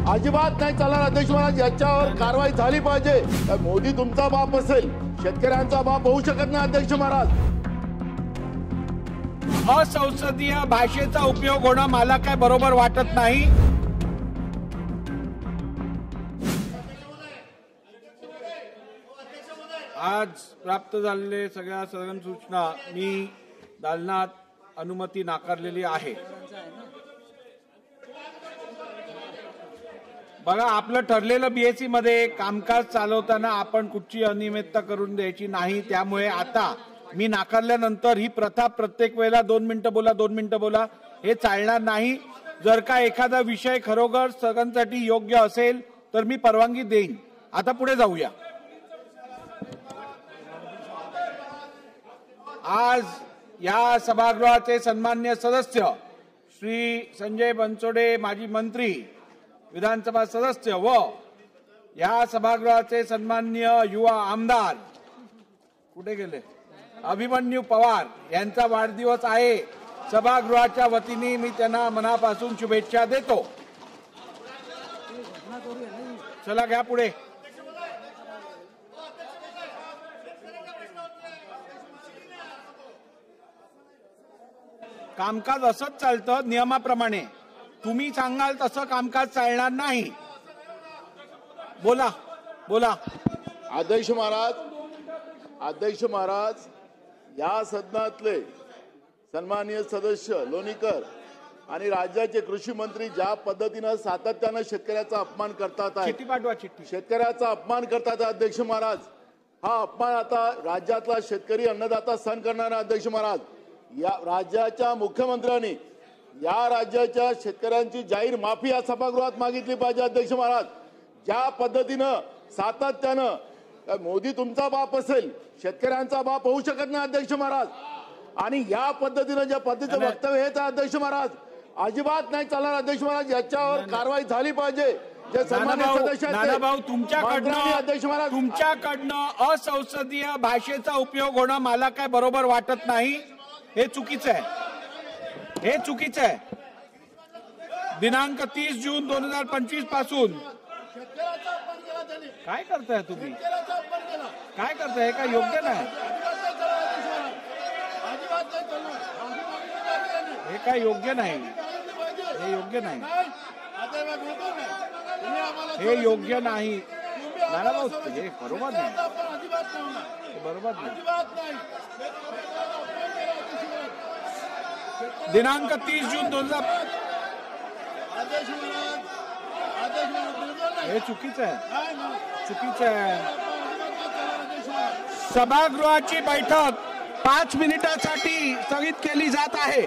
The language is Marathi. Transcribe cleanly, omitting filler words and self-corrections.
अजिबात नाही चालणार अध्यक्ष महाराज, याच्यावर कारवाई झाली पाहिजे। मोदी तुमचा बाप असेल, शेतकऱ्यांचा बाप होऊ शकत नाही अध्यक्ष महाराज। असंसदीय भाषेचा उपयोग होणं मला काय बरोबर वाटत नाही। आज प्राप्त झालेले सगळ्या सदन सूचना मी दालनात अनुमती नाकारलेली आहे। बघा, आपलं ठरलेलं बीएससी मध्ये कामकाज चालवताना आपण कुठची अनियमितता करून द्यायची नाही। त्यामुळे आता मी नाकारल्यानंतर ही प्रथा प्रत्येक वेळेला 2 मिनिटं बोला 2 मिनिटं बोला हे चालणार नाही। जर का एखादा विषय खरोखर सगळ्यांसाठी योग्य असेल तर मी परवानगी देईन। आता पुढे जाऊया। आज या सभागृहाचे सन्मान्य सदस्य श्री संजय बनसोडे, माजी मंत्री, विधानसभा सदस्य व या सभागृहाचे सन्मान्य युवा आमदार कुठे गेले अभिमन्यू पवार यांचा वाढदिवस आहे। सभागृहाच्या वतीने मी त्यांना मनापासून शुभेच्छा देतो। चला घ्या पुढे। कामकाज असंच चालतं नियमाप्रमाणे। तुम्ही सांगाल तसं कामकाज चालणार नाही। बोला बोला। अध्यक्ष महाराज, या सदनातले सन्माननीय सदस्य लोणीकर आणि राज्याचे कृषी मंत्री ज्या पद्धतीनं सातत्यानं शेतकऱ्याचा अपमान करतात आहे, शेतकऱ्याचा अपमान करतात अध्यक्ष महाराज, हा अपमान आता राज्यातला शेतकरी अन्नदाता सहन करणार आहे अध्यक्ष महाराज। या राज्याच्या मुख्यमंत्र्यांनी या राज्याच्या शेतकऱ्यांची जाहीर माफी या सभागृहात मागितली पाहिजे अध्यक्ष महाराज। ज्या पद्धतीनं सातत्यानं मोदी तुमचा बाप असेल, शेतकऱ्यांचा बाप होऊ शकत नाही अध्यक्ष महाराज, आणि या पद्धतीनं ज्या पद्धतीचं वक्तव्य हेच आहे अध्यक्ष महाराज, अजिबात नाही चालणार अध्यक्ष महाराज, याच्यावर कारवाई झाली पाहिजे। जे सन्माननीय सदस्य आहेत तुमच्याकडनं असंसदीय भाषेचा उपयोग होणं मला काय बरोबर वाटत नाही। हे चुकीचं आहे, हे चुकीचं आहे। दिनांक 30 जून 2025 पासून काय करताय तुम्ही, काय करताय? हे काय योग्य नाही, हे काय योग्य नाही, हे योग्य नाही, हे योग्य नाही। नाना भाऊ, हे बरोबर नाही, बरोबर नाही। दिनांक 30 जून 2000 हे चुकीचं आहे, चुकीचं आहे। सभागृहाची बैठक 5 मिनिटांसाठी स्थगित केली जात आहे।